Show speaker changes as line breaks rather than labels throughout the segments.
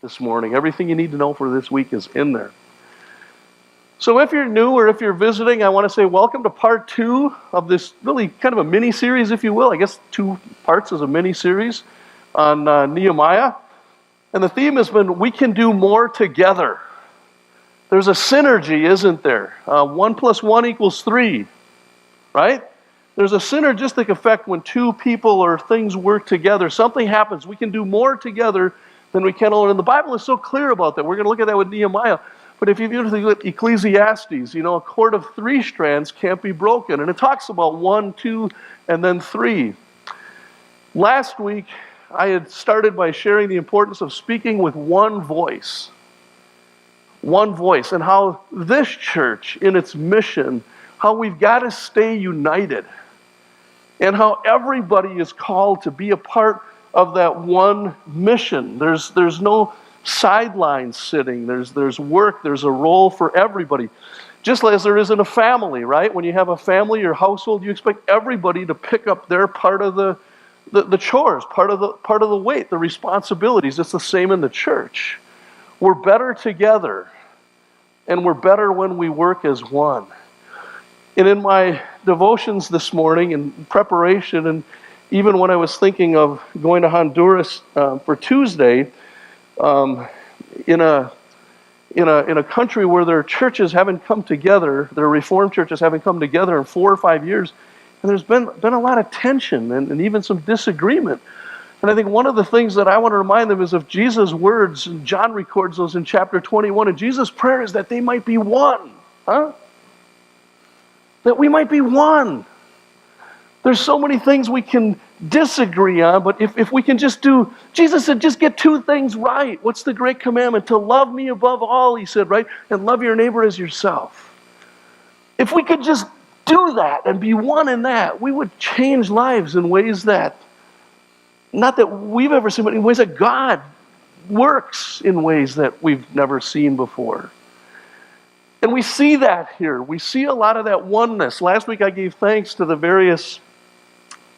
this morning. Everything you need to know for this week is in there. So if you're new or if you're visiting, I want to say welcome to part 2 of this really kind of a mini-series, if you will. I guess 2 parts is a mini-series on Nehemiah. And the theme has been, we can do more together. There's a synergy, isn't there? 1 + 1 = 3, right? There's a synergistic effect when 2 people or things work together. Something happens. We can do more together than we can alone. And the Bible is so clear about that. We're going to look at that with Nehemiah. But if you look at Ecclesiastes, a cord of 3 strands can't be broken. And it talks about 1, 2, and then 3. Last week, I had started by sharing the importance of speaking with one voice. One voice. And how this church, in its mission, how we've got to stay united. And how everybody is called to be a part of that one mission. There's no sidelines sitting. There's work. There's a role for everybody. Just as there is in a family, right? When you have a family or household, you expect everybody to pick up their part of the chores, part of the weight, the responsibilities. It's the same in the church. We're better together, and we're better when we work as one. And in my devotions this morning, in preparation, and even when I was thinking of going to Honduras for Tuesday, in a country where their churches haven't come together, their Reformed churches haven't come together in 4 or 5 years, and there's been a lot of tension and even some disagreement. And I think one of the things that I want to remind them is of Jesus' words, and John records those in chapter 21, and Jesus' prayer is that they might be one. That we might be one. There's so many things we can disagree on, but if we can just do, Jesus said, just get 2 things right. What's the great commandment? To love me above all, he said, right? And love your neighbor as yourself. If we could just do that and be one in that, we would change lives in ways that, not that we've ever seen, but in ways that God works in ways that we've never seen before. And we see that here. We see a lot of that oneness. Last week I gave thanks to the various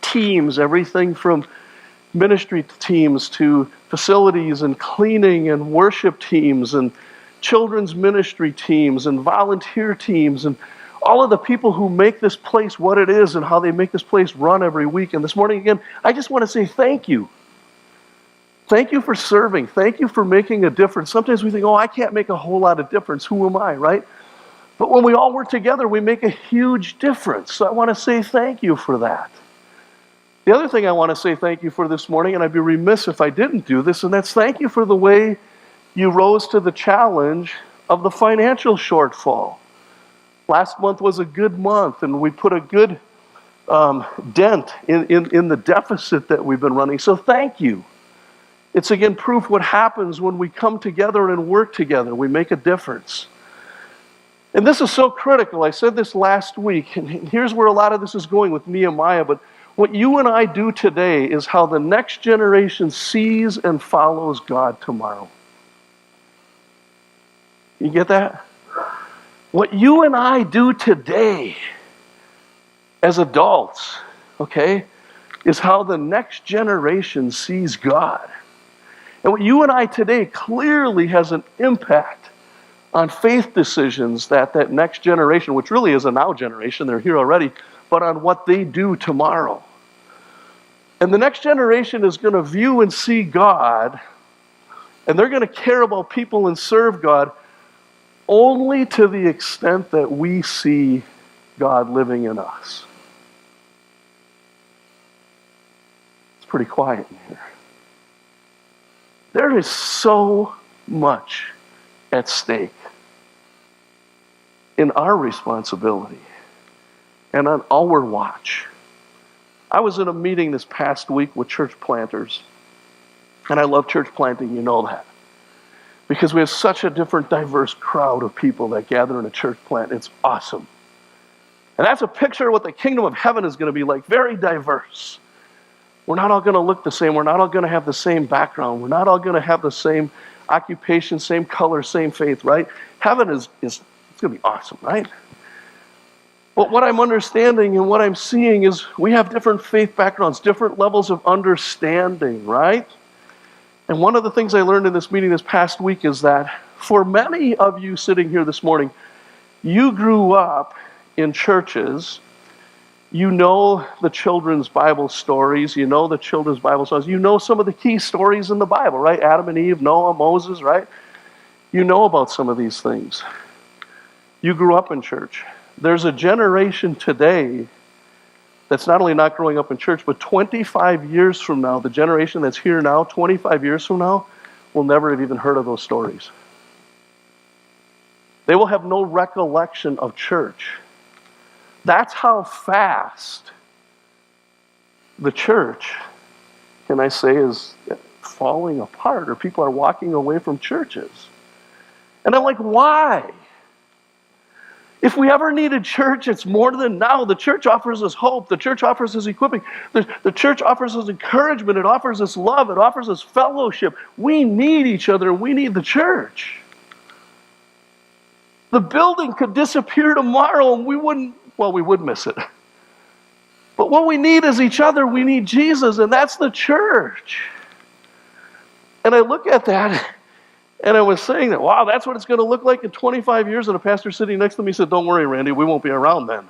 teams, everything from ministry teams to facilities and cleaning and worship teams and children's ministry teams and volunteer teams and all of the people who make this place what it is and how they make this place run every week. And this morning again, I just want to say thank you. Thank you for serving. Thank you for making a difference. Sometimes we think, I can't make a whole lot of difference. Who am I, right? But when we all work together, we make a huge difference. So I want to say thank you for that. The other thing I want to say thank you for this morning, and I'd be remiss if I didn't do this, and that's thank you for the way you rose to the challenge of the financial shortfall. Last month was a good month, and we put a good dent in the deficit that we've been running. So thank you. It's again proof what happens when we come together and work together. We make a difference. And this is so critical. I said this last week, and here's where a lot of this is going with Nehemiah, but what you and I do today is how the next generation sees and follows God tomorrow. You get that? What you and I do today as adults, okay, is how the next generation sees God. And what you and I today clearly has an impact on faith decisions that next generation, which really is a now generation, they're here already, but on what they do tomorrow. And the next generation is going to view and see God, and they're going to care about people and serve God only to the extent that we see God living in us. It's pretty quiet in here. There is so much at stake in our responsibility and on our watch. I was in a meeting this past week with church planters, and I love church planting, you know that, because we have such a different, diverse crowd of people that gather in a church plant. It's awesome. And that's a picture of what the kingdom of heaven is going to be like, very diverse. We're not all going to look the same. We're not all going to have the same background. We're not all going to have the same occupation, same color, same faith, right? Heaven is it's going to be awesome, right? But what I'm understanding and what I'm seeing is we have different faith backgrounds, different levels of understanding, right? And one of the things I learned in this meeting this past week is that for many of you sitting here this morning, you grew up in churches. You know the children's Bible stories. You know the children's Bible stories. You know some of the key stories in the Bible, right? Adam and Eve, Noah, Moses, right? You know about some of these things. You grew up in church. There's a generation today that's not only not growing up in church, but 25 years from now, the generation that's here now, 25 years from now, will never have even heard of those stories. They will have no recollection of church. That's how fast the church, can I say, is falling apart, or people are walking away from churches. And I'm like, why? If we ever needed church, it's more than now. The church offers us hope. The church offers us equipping. The church offers us encouragement. It offers us love. It offers us fellowship. We need each other. We need the church. The building could disappear tomorrow and we would miss it. But what we need is each other. We need Jesus, and that's the church. And I look at that, and I was saying that, wow, that's what it's going to look like in 25 years. And a pastor sitting next to me said, don't worry, Randy, we won't be around then.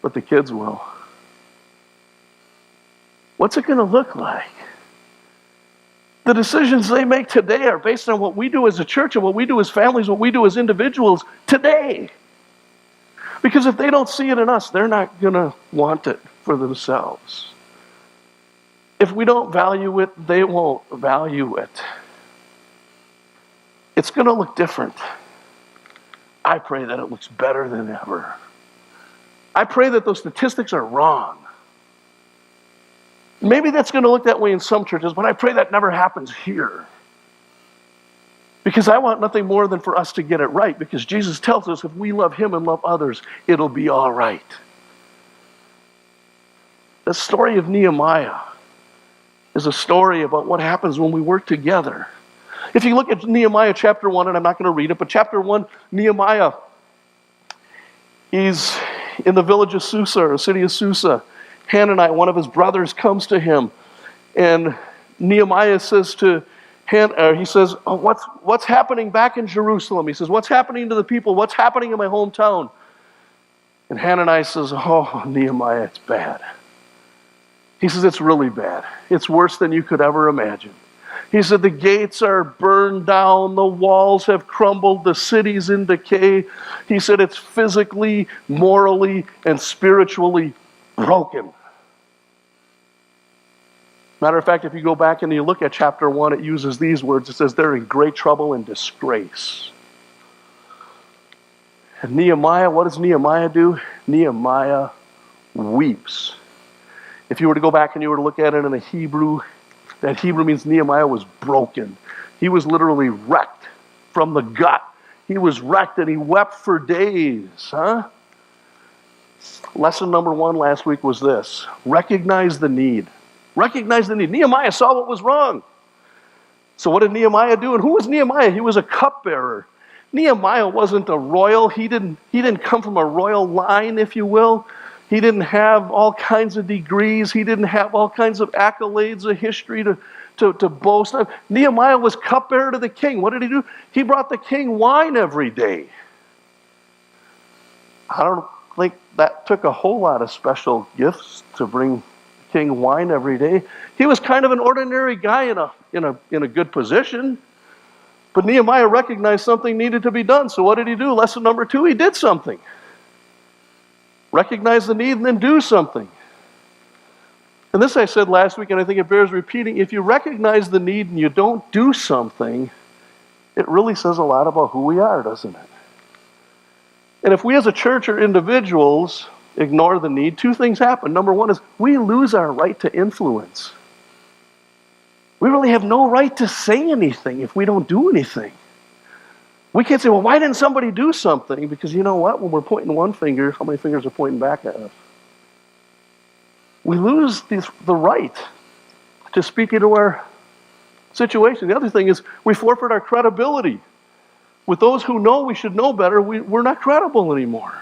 But the kids will. What's it going to look like? The decisions they make today are based on what we do as a church and what we do as families, what we do as individuals today. Because if they don't see it in us, they're not going to want it for themselves. If we don't value it, they won't value it. It's going to look different. I pray that it looks better than ever. I pray that those statistics are wrong. Maybe that's going to look that way in some churches, but I pray that never happens here. Because I want nothing more than for us to get it right, because Jesus tells us if we love Him and love others, it'll be all right. The story of Nehemiah is a story about what happens when we work together. If you look at Nehemiah chapter 1, and I'm not going to read it, but chapter 1, Nehemiah, he's in the village of Susa, or city of Susa. Hananiah, one of his brothers, comes to him, and Nehemiah says to he says, oh, what's happening back in Jerusalem? He says, what's happening to the people? What's happening in my hometown? And Hananiah says, oh, Nehemiah, it's bad. He says, it's really bad. It's worse than you could ever imagine. He said, the gates are burned down, the walls have crumbled, the city's in decay. He said, it's physically, morally, and spiritually broken. Matter of fact, if you go back and you look at chapter 1, it uses these words. It says they're in great trouble and disgrace. And Nehemiah, what does Nehemiah do? Nehemiah weeps. If you were to go back and you were to look at it in the Hebrew, that Hebrew means Nehemiah was broken. He was literally wrecked from the gut. He was wrecked and he wept for days. Lesson number 1 last week was this: recognize the need. Recognize the need. Nehemiah saw what was wrong. So what did Nehemiah do? And who was Nehemiah? He was a cupbearer. Nehemiah wasn't a royal. He didn't come from a royal line, if you will. He didn't have all kinds of degrees. He didn't have all kinds of accolades, a history to boast of. Nehemiah was cupbearer to the king. What did he do? He brought the king wine every day. I don't think that took a whole lot of special gifts to bring king wine every day. He was kind of an ordinary guy in a good position. But Nehemiah recognized something needed to be done. So what did he do? Lesson number 2, he did something. Recognize the need and then do something. And this I said last week, and I think it bears repeating. If you recognize the need and you don't do something, it really says a lot about who we are, doesn't it? And if we as a church or individuals ignore the need, 2 things happen. Number 1 is we lose our right to influence. We really have no right to say anything if we don't do anything. We can't say, well, why didn't somebody do something? Because you know what? When we're pointing one finger, how many fingers are pointing back at us? We lose the right to speak into our situation. The other thing is we forfeit our credibility. With those who know we should know better, we're not credible anymore.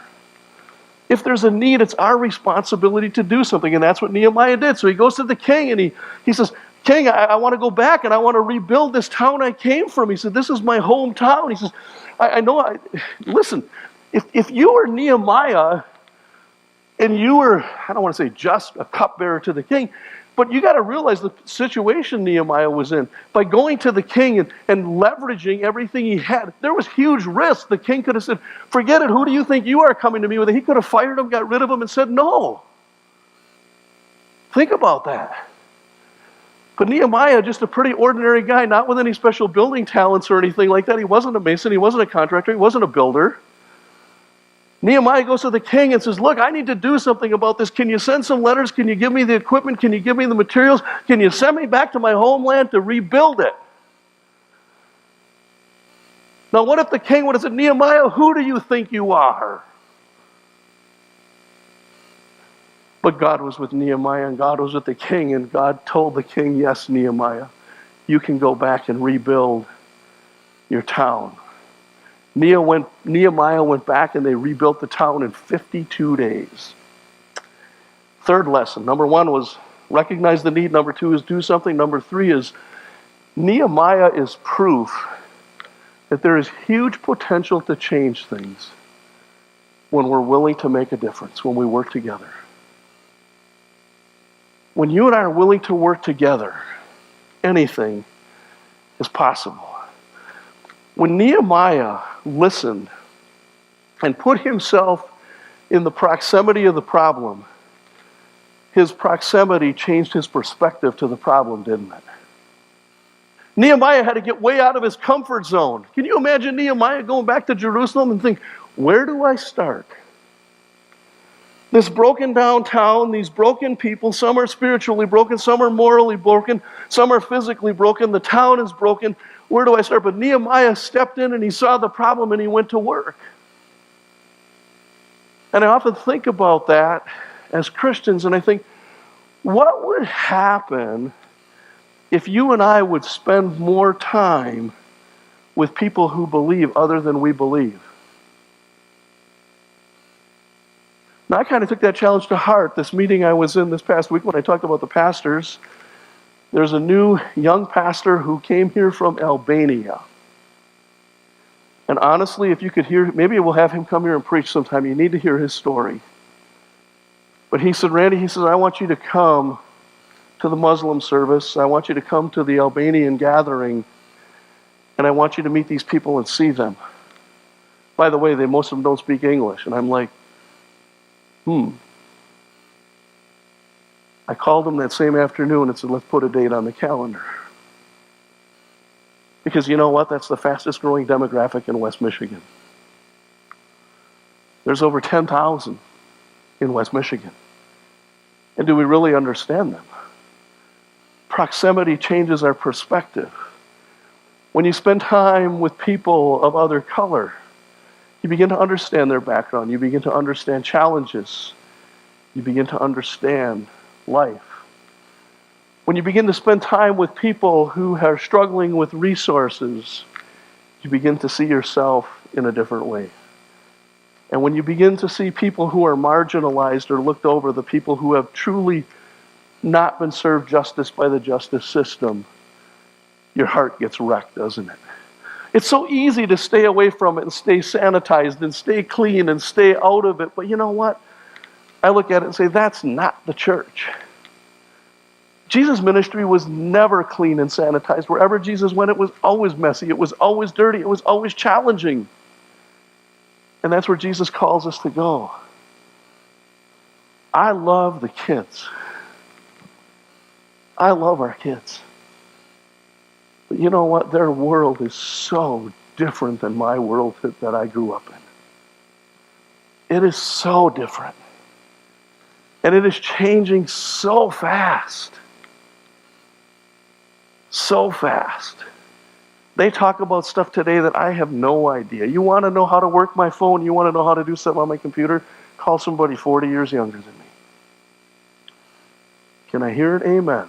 If there's a need, it's our responsibility to do something, and that's what Nehemiah did. So he goes to the king, and he says, King, I want to go back, and I want to rebuild this town I came from. He said, this is my hometown. He says, listen, if you were Nehemiah, and you were, I don't want to say just a cupbearer to the king, but you got to realize the situation Nehemiah was in. By going to the king and leveraging everything he had, there was huge risk. The king could have said, forget it, who do you think you are coming to me with? He could have fired him, got rid of him, and said no. Think about that. But Nehemiah, just a pretty ordinary guy, not with any special building talents or anything like that. He wasn't a mason, he wasn't a contractor, he wasn't a builder. Nehemiah goes to the king and says, look, I need to do something about this. Can you send some letters? Can you give me the equipment? Can you give me the materials? Can you send me back to my homeland to rebuild it? Now, what if the king would have said, Nehemiah, who do you think you are? But God was with Nehemiah, and God was with the king, and God told the king, yes, Nehemiah, you can go back and rebuild your town. Nehemiah went back and they rebuilt the town in 52 days. Third lesson. Number 1 was recognize the need. Number 2 is do something. Number 3 is Nehemiah is proof that there is huge potential to change things when we're willing to make a difference, when we work together. When you and I are willing to work together, anything is possible. When Nehemiah listened and put himself in the proximity of the problem, his proximity changed his perspective to the problem, didn't it? Nehemiah had to get way out of his comfort zone. Can you imagine Nehemiah going back to Jerusalem and think, where do I start? This broken down town, these broken people, some are spiritually broken, some are morally broken, some are physically broken, the town is broken. Where do I start? But Nehemiah stepped in and he saw the problem and he went to work. And I often think about that as Christians, and I think, what would happen if you and I would spend more time with people who believe other than we believe? Now, I kind of took that challenge to heart. This meeting I was in this past week when I talked about the pastors, there's a new young pastor who came here from Albania. And honestly, if you could hear, maybe we'll have him come here and preach sometime. You need to hear his story. But he said, Randy, he says, I want you to come to the Muslim service. I want you to come to the Albanian gathering. And I want you to meet these people and see them. By the way, most of them don't speak English. And I'm like, I called him that same afternoon and said, let's put a date on the calendar. Because you know what? That's the fastest growing demographic in West Michigan. There's over 10,000 in West Michigan. And do we really understand them? Proximity changes our perspective. When you spend time with people of other color, you begin to understand their background. You begin to understand challenges. You begin to understand life. When you begin to spend time with people who are struggling with resources, you begin to see yourself in a different way. And when you begin to see people who are marginalized or looked over, the people who have truly not been served justice by the justice system, your heart gets wrecked, doesn't it? It's so easy to stay away from it and stay sanitized and stay clean and stay out of it. But you know what? I look at it and say, that's not the church. Jesus' ministry was never clean and sanitized. Wherever Jesus went, it was always messy. It was always dirty. It was always challenging. And that's where Jesus calls us to go. I love the kids. I love our kids. But you know what? Their world is so different than my world that I grew up in. It is so different. And it is changing so fast. So fast. They talk about stuff today that I have no idea. You want to know how to work my phone? You want to know how to do something on my computer? Call somebody 40 years younger than me. Can I hear an amen?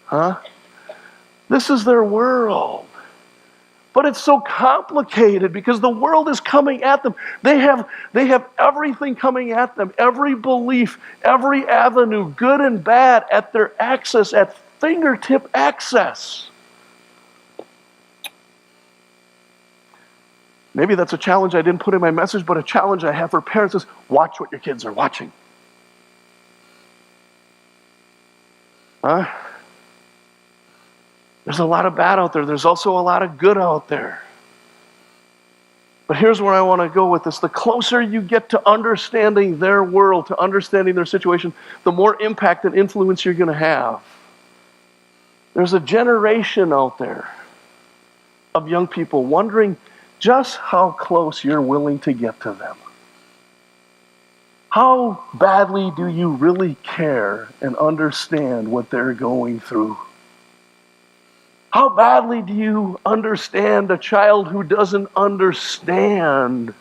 Huh? This is their world. But it's so complicated because the world is coming at them. They have everything coming at them, every belief, every avenue, good and bad, at their access, at fingertip access. Maybe that's a challenge I didn't put in my message, but a challenge I have for parents is watch what your kids are watching. There's a lot of bad out there. There's also a lot of good out there. But here's where I want to go with this. The closer you get to understanding their world, to understanding their situation, the more impact and influence you're going to have. There's a generation out there of young people wondering just how close you're willing to get to them. How badly do you really care and understand what they're going through? How badly do you understand a child who doesn't understand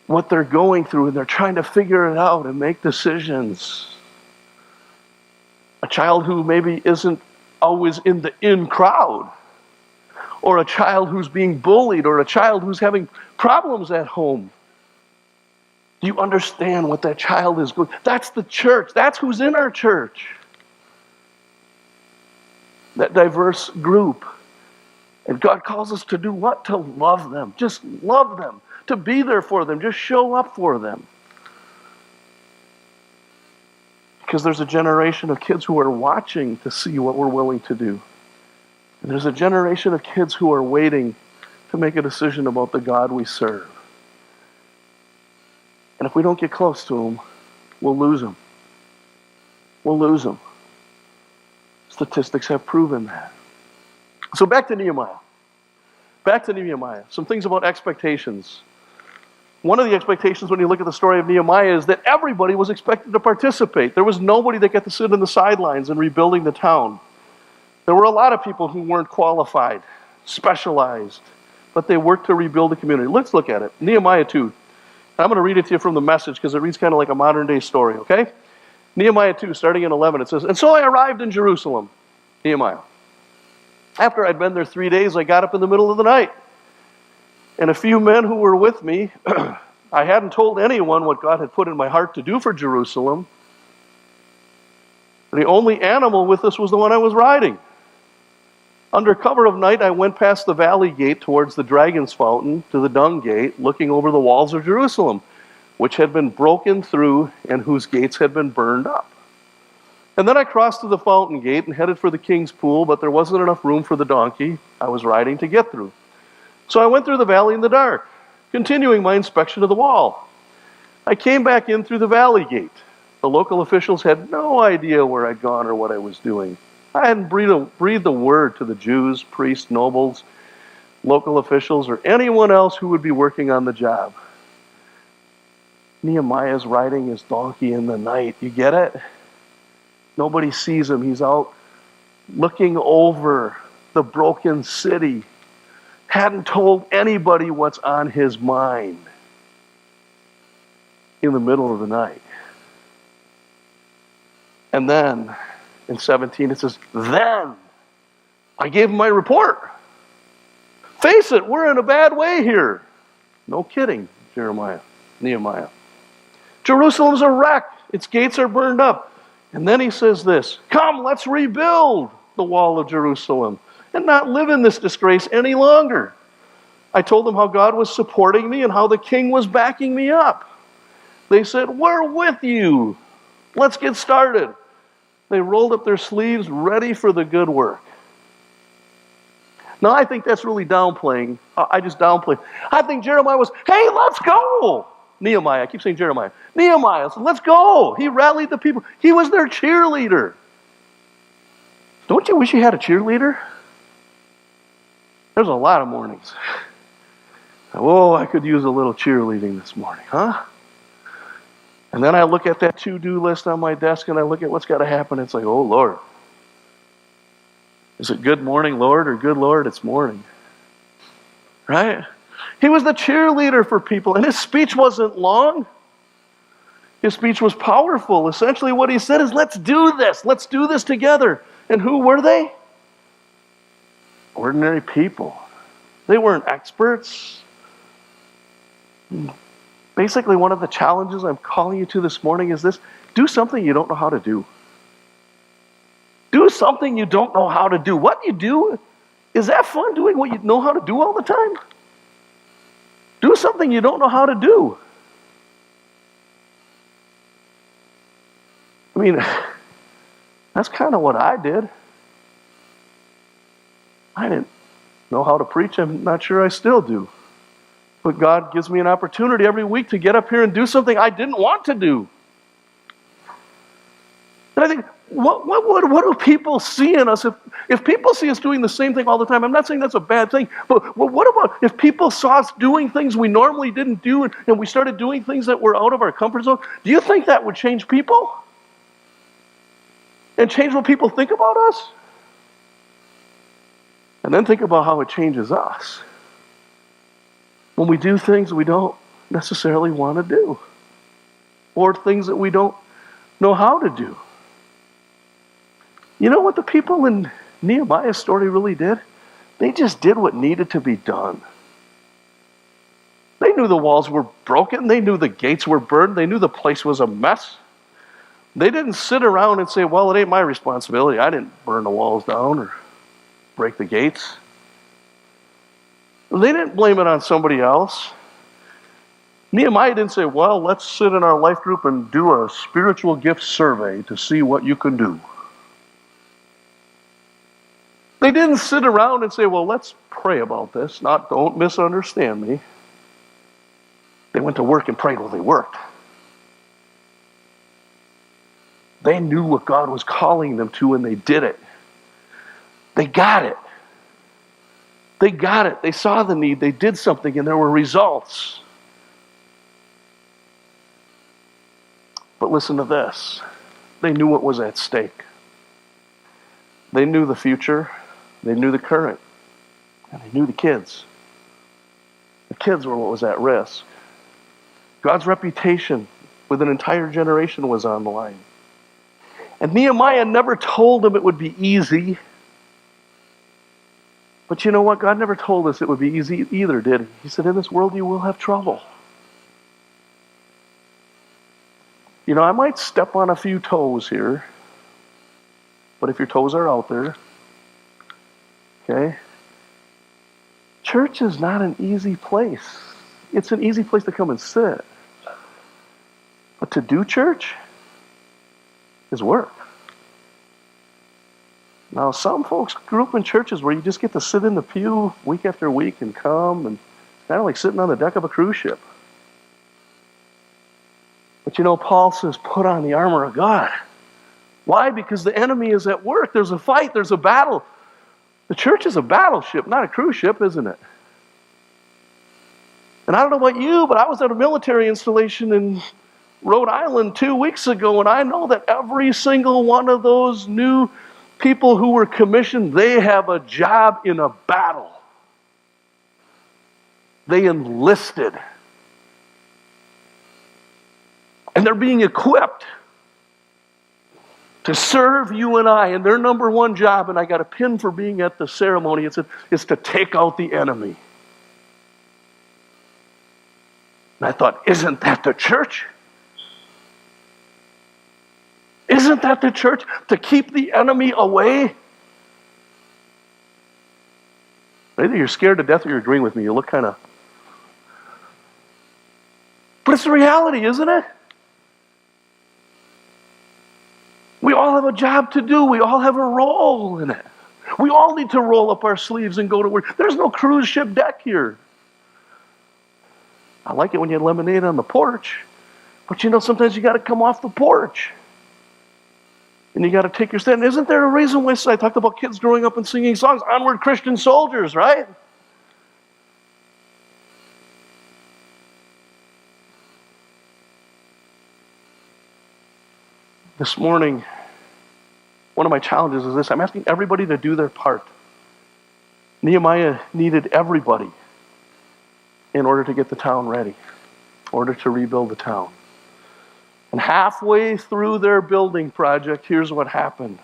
what they're going through and they're trying to figure it out and make decisions? A child who maybe isn't always in the in crowd, or a child who's being bullied, or a child who's having problems at home. Do you understand what that child is going through? That's the church. That's who's in our church. That diverse group. And God calls us to do what? To love them. Just love them. To be there for them. Just show up for them. Because there's a generation of kids who are watching to see what we're willing to do. And there's a generation of kids who are waiting to make a decision about the God we serve. And if we don't get close to them, we'll lose them. We'll lose them. Statistics have proven that. So back to Nehemiah. Some things about expectations. One of the expectations when you look at the story of Nehemiah is that everybody was expected to participate. There was nobody that got to sit in the sidelines in rebuilding the town. There were a lot of people who weren't qualified, specialized, but they worked to rebuild the community. Let's look at it. Nehemiah 2. I'm going to read it to you from the Message because it reads kind of like a modern day story, okay? Nehemiah 2, starting in 11, it says, "And so I arrived in Jerusalem," Nehemiah. "After I'd been there 3 days, I got up in the middle of the night. And a few men who were with me, I hadn't told anyone what God had put in my heart to do for Jerusalem. The only animal with us was the one I was riding. Under cover of night, I went past the valley gate towards the Dragon's Fountain to the Dung Gate, looking over the walls of Jerusalem, which had been broken through and whose gates had been burned up. And then I crossed to the Fountain Gate and headed for the King's Pool, but there wasn't enough room for the donkey I was riding to get through. So I went through the valley in the dark, continuing my inspection of the wall. I came back in through the valley gate. The local officials had no idea where I'd gone or what I was doing. I hadn't breathed a word to the Jews, priests, nobles, local officials, or anyone else who would be working on the job. Nehemiah's riding his donkey in the night. You get it? Nobody sees him. He's out looking over the broken city. Hadn't told anybody what's on his mind in the middle of the night. And then, in 17, it says, "Then I gave him my report. Face it, we're in a bad way here." No kidding, Nehemiah. "Jerusalem's a wreck. Its gates are burned up." And then he says this, "Come, let's rebuild the wall of Jerusalem and not live in this disgrace any longer." I told them how God was supporting me and how the king was backing me up. They said, "We're with you. Let's get started." They rolled up their sleeves, ready for the good work. Now, I think that's really downplaying. I just downplay. I think Jeremiah was, "Hey, let's go." Nehemiah, I keep saying Jeremiah. Nehemiah said, "Let's go." He rallied the people. He was their cheerleader. Don't you wish you had a cheerleader? There's a lot of mornings. Oh, I could use a little cheerleading this morning, huh? And then I look at that to-do list on my desk and I look at what's got to happen. It's like, oh, Lord. Is it good morning, Lord, or good Lord, it's morning? Right? He was the cheerleader for people, and his speech wasn't long. His speech was powerful. Essentially what he said is, let's do this. Let's do this together. And who were they? ordinary people. They weren't experts. Basically, one of the challenges I'm calling you to this morning is this: do something you don't know how to do. Do something you don't know how to do. What you do, is that fun, doing what you know how to do all the time? Do something you don't know how to do. I mean, that's kind of what I did. I didn't know how to preach. I'm not sure I still do. But God gives me an opportunity every week to get up here and do something I didn't want to do. And I think, what do people see in us? If people see us doing the same thing all the time, I'm not saying that's a bad thing, but what about if people saw us doing things we normally didn't do and we started doing things that were out of our comfort zone? Do you think that would change people? And change what people think about us? And then think about how it changes us when we do things we don't necessarily want to do, or things that we don't know how to do. You know what the people in Nehemiah's story really did? They just did what needed to be done. They knew the walls were broken. They knew the gates were burned. They knew the place was a mess. They didn't sit around and say, well, it ain't my responsibility. I didn't burn the walls down or break the gates. They didn't blame it on somebody else. Nehemiah didn't say, well, let's sit in our life group and do a spiritual gift survey to see what you can do. They didn't sit around and say, well, let's pray about this. Don't misunderstand me. They went to work and prayed while they worked. They knew what God was calling them to, and they did it. They got it. They got it. They saw the need. They did something, and there were results. But listen to this. They knew what was at stake. They knew the future. They knew the current. And they knew the kids. The kids were what was at risk. God's reputation with an entire generation was on the line. And Nehemiah never told them it would be easy. But you know what? God never told us it would be easy either, did he? He said, in this world you will have trouble. You know, I might step on a few toes here. But if your toes are out there, okay? Church is not an easy place. It's an easy place to come and sit. But to do church is work. Now, some folks grew up in churches where you just get to sit in the pew week after week and come, and it's kind of like sitting on the deck of a cruise ship. But you know, Paul says, put on the armor of God. Why? Because the enemy is at work. There's a fight. There's a battle. The church is a battleship, not a cruise ship, isn't it? And I don't know about you, but I was at a military installation in Rhode Island 2 weeks ago, and I know that every single one of those new people who were commissioned, they have a job in a battle. They enlisted. And they're being equipped to serve you and I. And their number one job, and I got a pin for being at the ceremony, is to take out the enemy. And I thought, isn't that the church? Isn't that the church? To keep the enemy away? Either you're scared to death or you're agreeing with me. You look kind of... But it's the reality, isn't it? We all have a job to do. We all have a role in it. We all need to roll up our sleeves and go to work. There's no cruise ship deck here. I like it when you have lemonade on the porch. But you know, sometimes you got to come off the porch. And you got to take your stand. Isn't there a reason why I talked about kids growing up and singing songs? Onward, Christian soldiers, right? This morning, one of my challenges is this. I'm asking everybody to do their part. Nehemiah needed everybody in order to get the town ready, in order to rebuild the town. And halfway through their building project, here's what happened.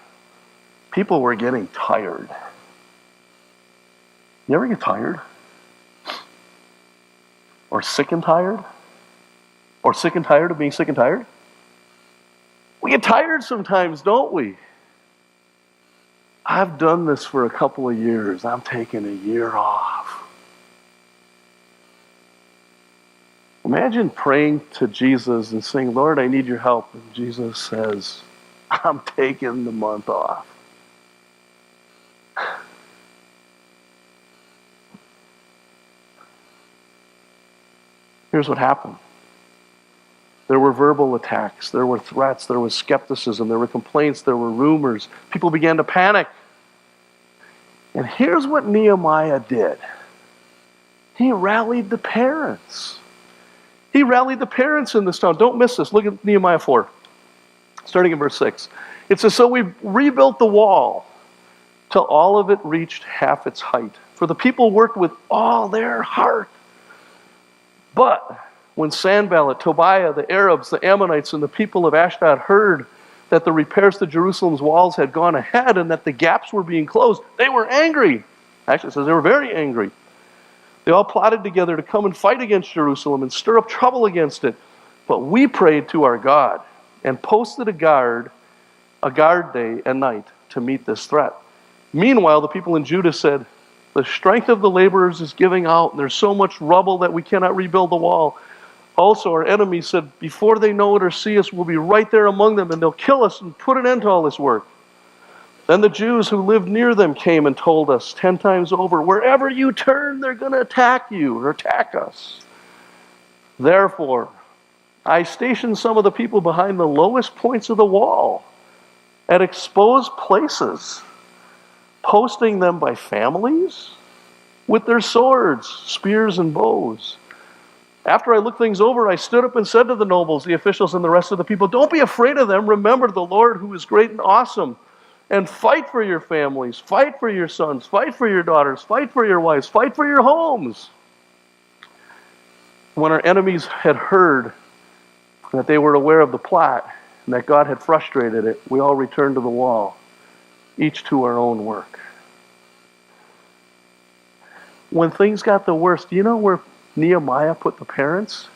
People were getting tired. You ever get tired? Or sick and tired? Or sick and tired of being sick and tired? We get tired sometimes, don't we? I've done this for a couple of years. I'm taking a year off. Imagine praying to Jesus and saying, Lord, I need your help. And Jesus says, I'm taking the month off. Here's what happened. There were verbal attacks, there were threats, there was skepticism, there were complaints, there were rumors. People began to panic. And here's what Nehemiah did. He rallied the parents. He rallied the parents in this town. Don't miss this. Look at Nehemiah 4, starting in verse 6. It says, so we rebuilt the wall till all of it reached half its height. For the people worked with all their heart. But when Sanballat, Tobiah, the Arabs, the Ammonites, and the people of Ashdod heard that the repairs to Jerusalem's walls had gone ahead and that the gaps were being closed, they were angry. Actually, it says they were very angry. They all plotted together to come and fight against Jerusalem and stir up trouble against it. But we prayed to our God and posted a guard day and night to meet this threat. Meanwhile, the people in Judah said, the strength of the laborers is giving out, and there's so much rubble that we cannot rebuild the wall. Also, our enemies said, before they know it or see us, we'll be right there among them, and they'll kill us and put an end to all this work. Then the Jews who lived near them came and told us 10 times over, wherever you turn, they're going to attack you or attack us. Therefore, I stationed some of the people behind the lowest points of the wall at exposed places, posting them by families with their swords, spears, and bows. After I looked things over, I stood up and said to the nobles, the officials, and the rest of the people, don't be afraid of them. Remember the Lord who is great and awesome. And fight for your families, fight for your sons, fight for your daughters, fight for your wives, fight for your homes. When our enemies had heard that they were aware of the plot and that God had frustrated it, we all returned to the wall, each to our own work. When things got the worst, do you know where Nehemiah put the parents?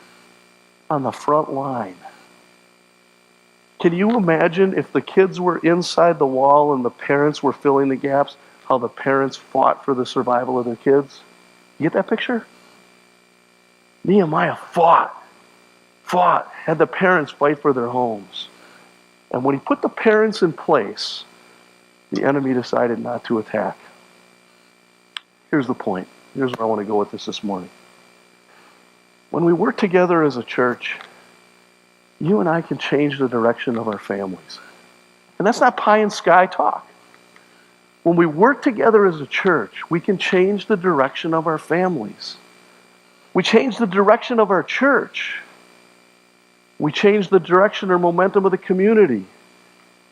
On the front line. Can you imagine if the kids were inside the wall and the parents were filling the gaps, how the parents fought for the survival of their kids? You get that picture? Nehemiah fought, had the parents fight for their homes. And when he put the parents in place, the enemy decided not to attack. Here's the point. Here's where I want to go with this morning. When we work together as a church, you and I can change the direction of our families. And that's not pie in sky talk. When we work together as a church, we can change the direction of our families. We change the direction of our church. We change the direction or momentum of the community.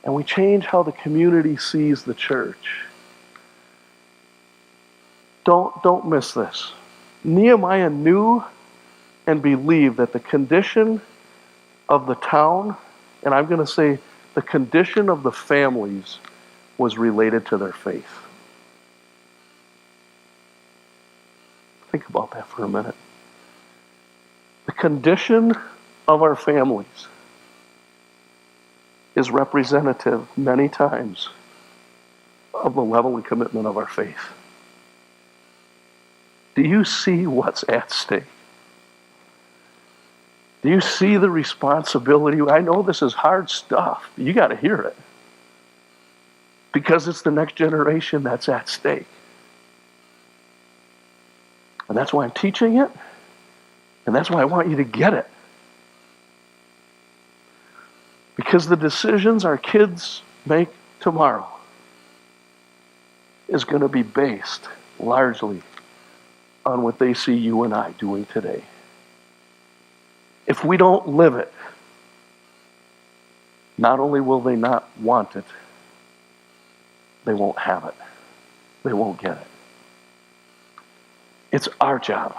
And we change how the community sees the church. Don't miss this. Nehemiah knew and believed that the condition of the town, and I'm going to say the condition of the families, was related to their faith. Think about that for a minute. The condition of our families is representative many times of the level and commitment of our faith. Do you see what's at stake? Do you see the responsibility? I know this is hard stuff, but you got to hear it. Because it's the next generation that's at stake. And that's why I'm teaching it. And that's why I want you to get it. Because the decisions our kids make tomorrow is going to be based largely on what they see you and I doing today. If we don't live it, not only will they not want it, they won't have it. They won't get it. It's our job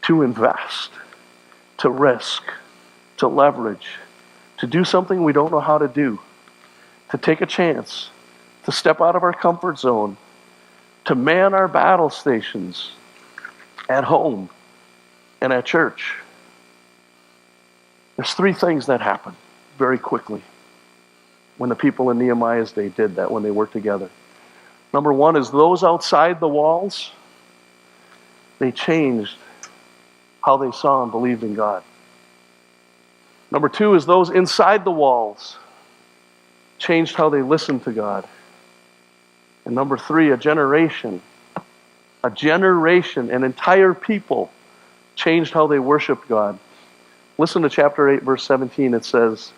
to invest, to risk, to leverage, to do something we don't know how to do, to take a chance, to step out of our comfort zone, to man our battle stations at home and at church. There's three things that happen very quickly when the people in Nehemiah's day did that, when they worked together. Number one is those outside the walls, they changed how they saw and believed in God. Number two is those inside the walls changed how they listened to God. And number three, a generation, an entire people changed how they worshiped God. Listen to chapter 8, verse 17. It says,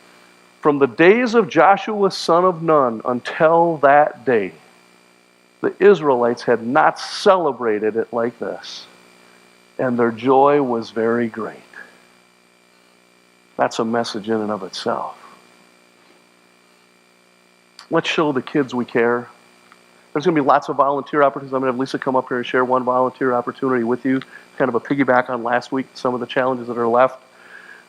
"From the days of Joshua son of Nun until that day, the Israelites had not celebrated it like this, and their joy was very great." That's a message in and of itself. Let's show the kids we care. There's going to be lots of volunteer opportunities. I'm going to have Lisa come up here and share one volunteer opportunity with you, kind of a piggyback on last week, some of the challenges that are left.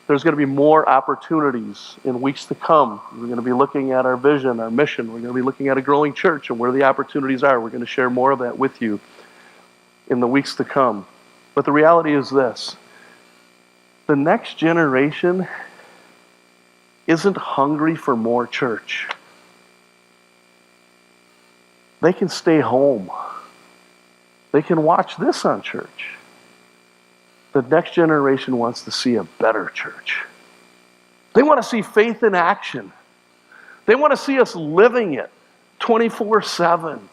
There's going to be more opportunities in weeks to come. We're going to be looking at our vision, our mission. We're going to be looking at a growing church and where the opportunities are. We're going to share more of that with you in the weeks to come. But the reality is this: the next generation isn't hungry for more church. They can stay home. They can watch this on church. The next generation wants to see a better church. They want to see faith in action. They want to see us living it 24/7.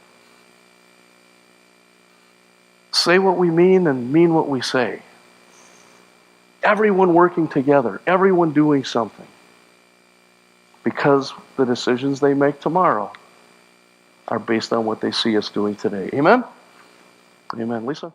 Say what we mean and mean what we say. Everyone working together, everyone doing something. Because the decisions they make tomorrow are based on what they see us doing today. Amen? Amen. Lisa?